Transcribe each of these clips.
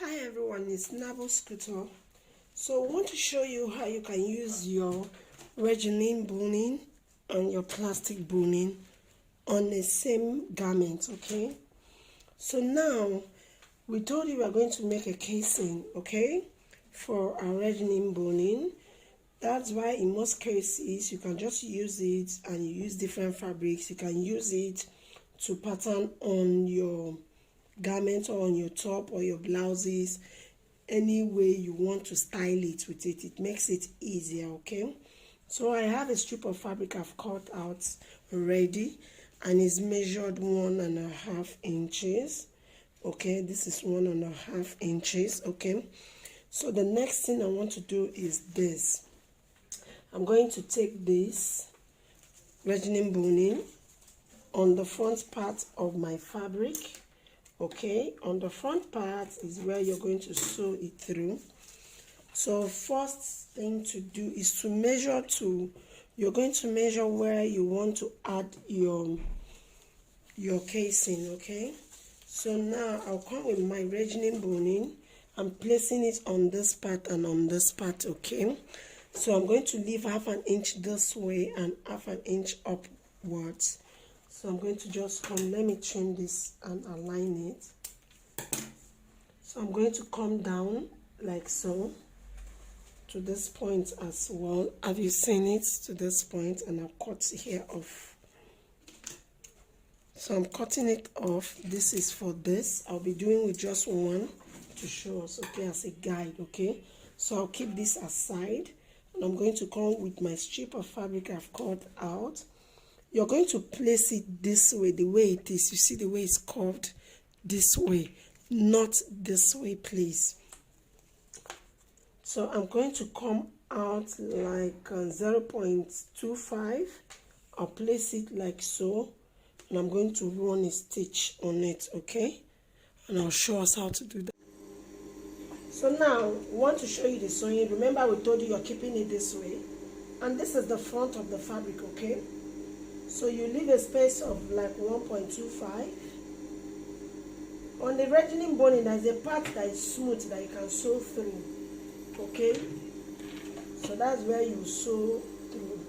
Hi everyone, it's Nabo Scooter. So I want to show you how you can use your resin boning and your plastic boning on the same garment, okay? So now we told you we are going to make a casing, okay, for our resin boning. That's why in most cases you can just use it and you use different fabrics. You can use it to pattern on your garment or on your top or your blouses, any way you want to style it with it. It makes it easier, okay? So I have a strip of fabric I've cut out already and it's measured 1.5 inches. Okay, this is 1.5 inches. Okay, so the next thing I want to do is this. I'm going to take this resin boning on the front part of my fabric. Okay, on the front part is where you're going to sew it through. So first thing to do is to measure you're going to measure where you want to add your casing, okay? So now I'll come with my resin boning. I'm placing it on this part and on this part, okay? So I'm going to leave 1/2 inch this way and 1/2 inch upwards. So I'm going to just come, let me trim this and align it. So I'm going to come down like so to this point as well. Have you seen it to this point? And I'll cut here off. So I'm cutting it off. This is for this. I'll be doing with just one to show us, okay, as a guide, okay? So I'll keep this aside and I'm going to come with my strip of fabric I've cut out. You're going to place it this way, the way it is. You see the way it's curved this way, not this way, please. So I'm going to come out like 0.25. I'll place it like so, and I'm going to run a stitch on it, okay? And I'll show us how to do that. So now, we want to show you the sewing. Remember we told you you're keeping it this way. And this is the front of the fabric, okay? So you leave a space of like 1.25. On the resin boning, there's a part that is smooth that you can sew through. Okay? So that's where you sew through.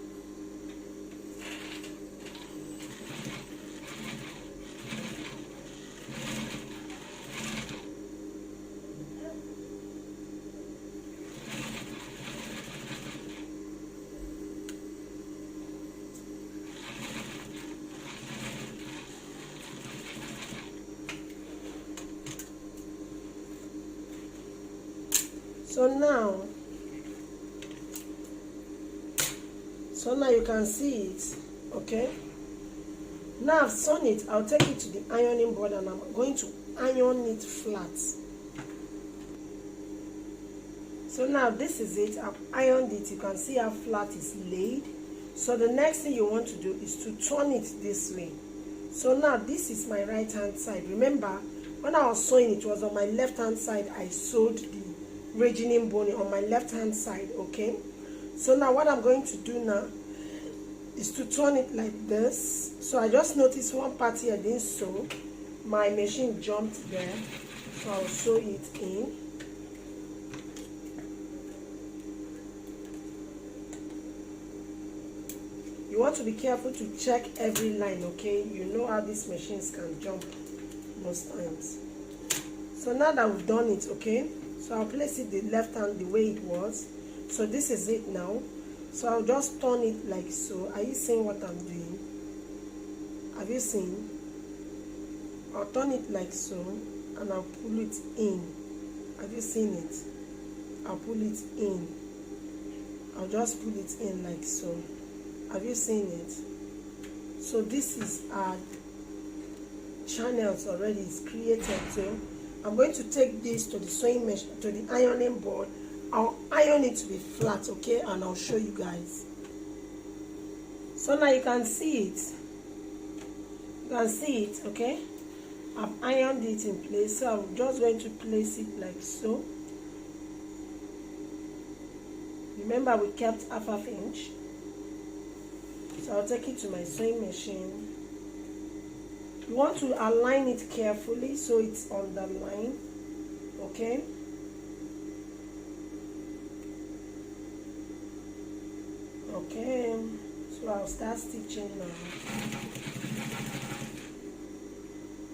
So now you can see it, okay? Now I've sewn it, I'll take it to the ironing board and I'm going to iron it flat. So now this is it, I've ironed it, you can see how flat it's laid. So the next thing you want to do is to turn it this way. So now this is my right hand side. Remember, when I was sewing it was on my left hand side. I sewed the resin boning on my left hand side, okay? So now what I'm going to do now is to turn it like this. So I just noticed one part here I didn't sew. My machine jumped there, so I'll sew it in. You want to be careful to check every line, okay? You know how these machines can jump most times. So now that we've done it, okay, so I'll place it the left hand the way it was. So this is it now. So I'll just turn it like so. Are you seeing what I'm doing? Have you seen? I'll turn it like so and I'll pull it in. Have you seen it? I'll pull it in. I'll just pull it in like so. Have you seen it? So this is our channels already. It's created. So I'm going to take this to the sewing machine, to the ironing board. I'll iron it to be flat, okay, and I'll show you guys. So now you can see it. You can see it, okay? I've ironed it in place, so I'm just going to place it like so. Remember we kept 1/2 inch. So I'll take it to my sewing machine. You want to align it carefully so it's on the line. Okay, okay, so I'll start stitching now.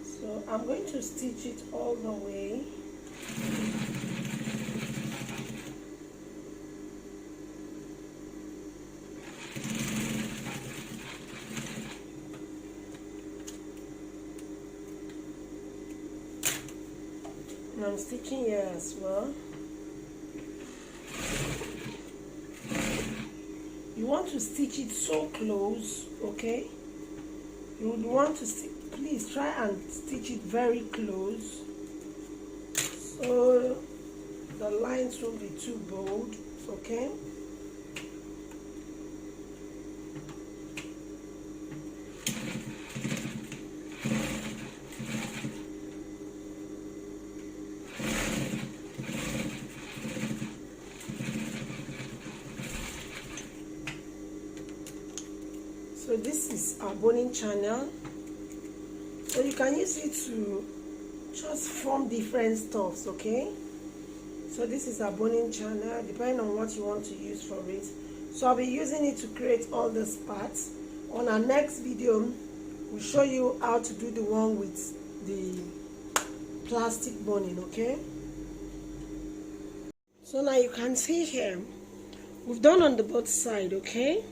So I'm going to stitch it all the way. And I'm stitching here as well. You want to stitch it so close, okay? You would want to please try and stitch it very close so the lines won't be too bold, okay? So this is our boning channel. So you can use it to just form different stuffs, okay? So this is our boning channel, depending on what you want to use for it. So I'll be using it to create all these parts. On our next video, we'll show you how to do the one with the plastic boning, okay? So now you can see here, we've done on the both side, okay?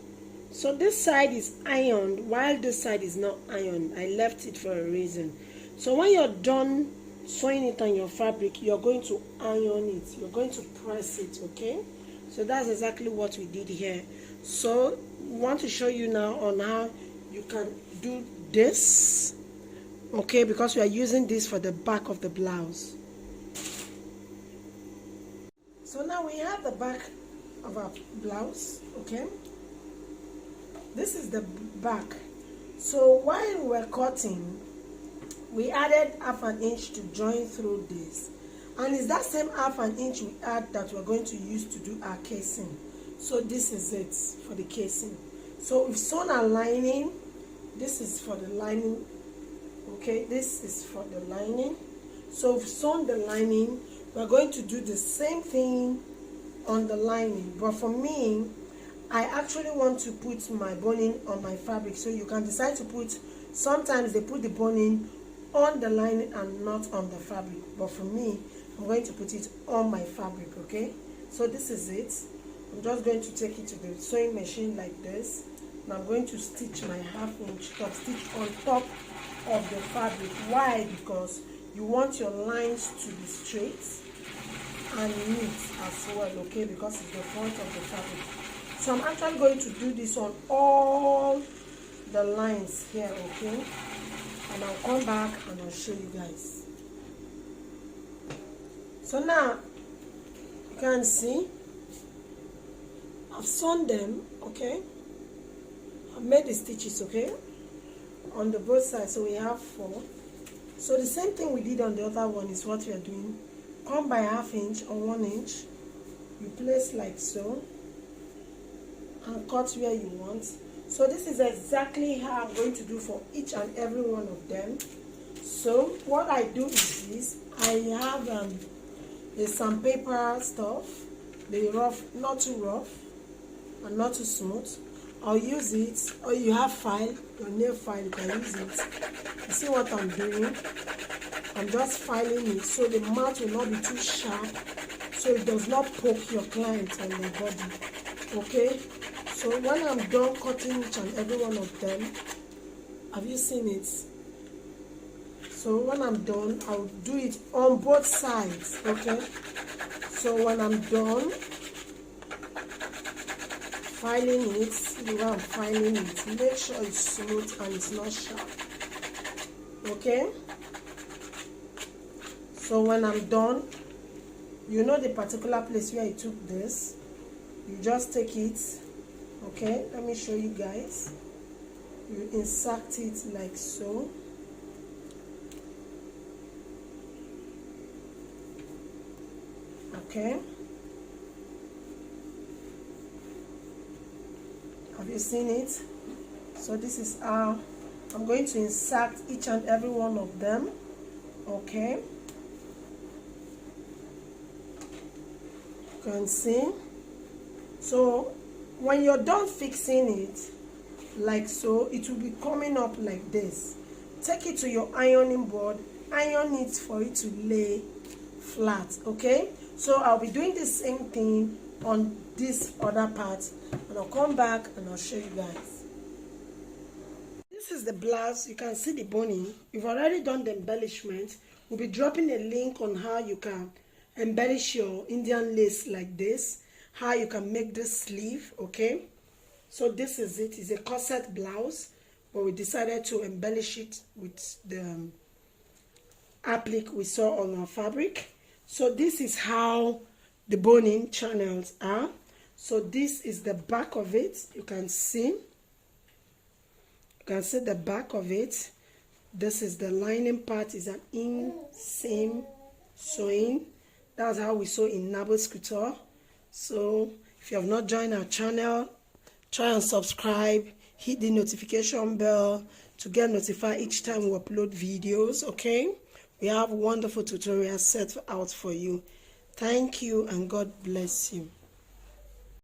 So this side is ironed while this side is not ironed. I left it for a reason. So when you're done sewing it on your fabric, you're going to iron it. You're going to press it, okay? So that's exactly what we did here. So we want to show you now on how you can do this, okay? Because we are using this for the back of the blouse. So now we have the back of our blouse, okay? This is the back. So while we were cutting, we added half an inch to join through this, and it's that same half an inch we add that we're going to use to do our casing. So this is it for the casing. So we've sewn our lining. This is for the lining, okay? This is for the lining. So we've sewn the lining. We're going to do the same thing on the lining, but for me, I actually want to put my boning on my fabric. So you can decide to put, sometimes they put the boning on the lining and not on the fabric, but for me, I'm going to put it on my fabric, okay? So this is it. I'm just going to take it to the sewing machine like this, and I'm going to stitch my half-inch top stitch on top of the fabric. Why? Because you want your lines to be straight and neat as well, okay? Because it's the front of the fabric. So I'm actually going to do this on all the lines here, okay? And I'll come back and I'll show you guys. So now you can see I've sewn them, okay? I've made the stitches, okay, on the both sides. So we have 4. So the same thing we did on the other one is what we are doing. Come by ½ inch or 1 inch, you place like so, and cut where you want. So this is exactly how I'm going to do for each and every one of them. So what I do is this. I have the sandpaper stuff, the rough, not too rough and not too smooth. I'll use it, or you have file, your nail file, you can use it. You see what I'm doing? I'm just filing it so the mat will not be too sharp, so it does not poke your client on their body, okay? So when I'm done cutting each and every one of them, have you seen it? So when I'm done, I'll do it on both sides, okay? So when I'm done filing it, the way I'm filing it, make sure it's smooth and it's not sharp, okay? So when I'm done, you know the particular place where I took this, you just take it, okay? Let me show you guys. You insert it like so. Okay? Have you seen it? So this is how I'm going to insert each and every one of them, okay? can see. So when you're done fixing it like so, it will be coming up like this. Take it to your ironing board, iron it for it to lay flat. Okay, so I'll be doing the same thing on this other part, and I'll come back and I'll show you guys. This is the blouse. You can see the boning. We've already done the embellishment. We'll be dropping a link on how you can embellish your Indian lace like this, how you can make this sleeve. Okay, so this is it. It's a corset blouse, but we decided to embellish it with the applique we saw on our fabric. So this is how the boning channels are. So this is the back of it. You can see the back of it. This is the lining part, is an inseam sewing. That's how we sew in Nabos Couture. So if you have not joined our channel, try and subscribe, hit the notification bell to get notified each time we upload videos. Okay, we have wonderful tutorials set out for you. Thank you and God bless you.